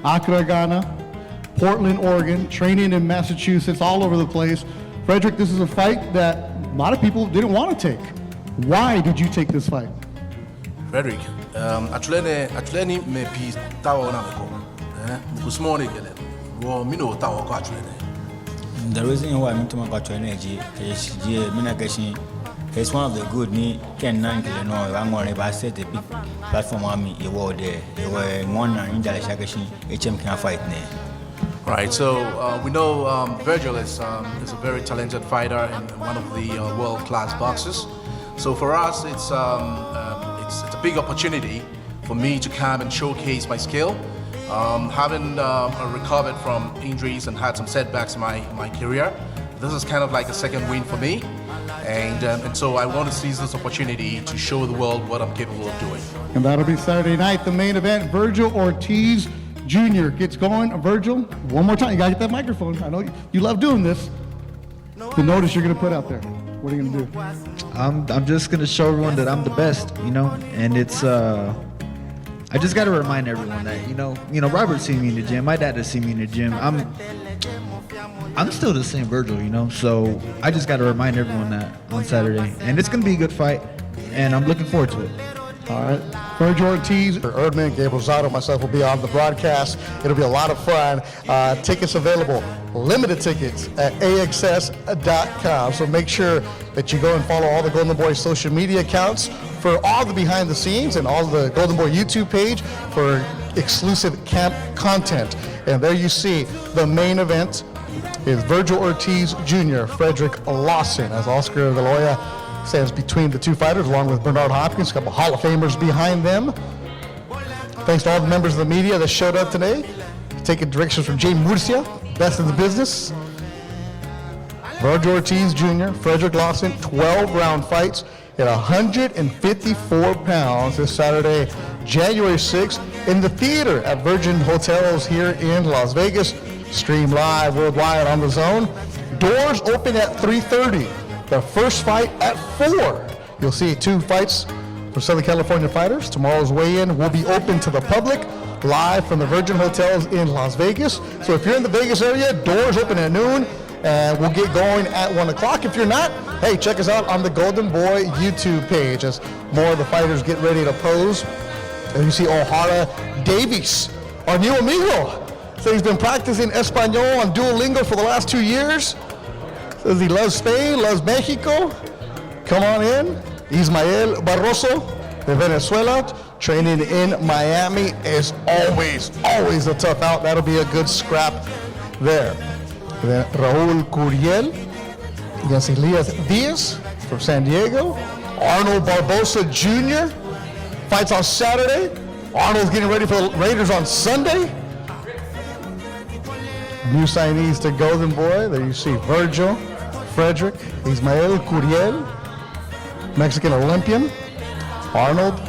Accra, Ghana, Portland, Oregon, training in Massachusetts, all over the place. Fredrick, this is a fight that a lot of people didn't want to take. Why did you take this fight? Fredrick, actually, me peace tawa na meko. Kusmoni kele. Wo mino tawa ko actually. The reason why I'm talking about energy is it's one of the good ni Ken Nan no I'm going to set a big platform on me a war there. They were one in the Shagashi HM can fight there. Right, so we know Virgil is a very talented fighter and one of the world-class boxers. So for us, it's a big opportunity for me to come and showcase my skill. Having recovered from injuries and had some setbacks in my career, this is kind of like a second win for me. And so I want to seize this opportunity to show the world what I'm capable of doing. And that'll be Saturday night, the main event. Virgil Ortiz Jr. gets going. Virgil, one more time. You got to get that microphone. I know you love doing this. The notice you're going to put out there. What are you going to do? I'm just going to show everyone that I'm the best, and it's I just got to remind everyone that, Robert seen me in the gym. My dad has seen me in the gym. I'm still the same Virgil, so I just got to remind everyone that on Saturday. And it's going to be a good fight, and I'm looking forward to it. All right. Virgil Ortiz, Erdman, Gabriel Zotto, myself will be on the broadcast. It'll be a lot of fun. Tickets available, limited tickets at AXS.com. So make sure that you go and follow all the Golden Boy social media accounts for all the behind the scenes and all the Golden Boy YouTube page for exclusive camp content. And there you see the main event is Virgil Ortiz Jr., Fredrick Lawson, as Oscar de la Hoya stands between the two fighters, along with Bernard Hopkins, a couple Hall of Famers behind them. Thanks to all the members of the media that showed up today, taking directions from Jay Murcia, best in the business. Virgil Ortiz Jr., Fredrick Lawson, 12-round fights at 154 pounds this Saturday, January 6th, in the theater at Virgin Hotels here in Las Vegas. Stream live worldwide on the Zone. Doors open at 3:30. The first fight at 4. You'll see 2 fights for Southern California fighters. Tomorrow's weigh-in will be open to the public, live from the Virgin Hotels in Las Vegas. So if you're in the Vegas area, doors open at noon, and we'll get going at 1 o'clock. If you're not, hey, check us out on the Golden Boy YouTube page as more of the fighters get ready to pose. And you see O'Hara Davies, our new amigo. So he's been practicing Espanol on Duolingo for the last 2 years. Says he loves Spain, loves Mexico. Come on in. Ismael Barroso de Venezuela, training in Miami, is always a tough out. That'll be a good scrap there. Then Raul Curiel against Elias Diaz from San Diego. Arnold Barbosa Jr. fights on Saturday. Arnold's getting ready for the Raiders on Sunday. New signees to Golden Boy. There you see Virgil, Fredrick, Ismael Curiel, Mexican Olympian, Arnold.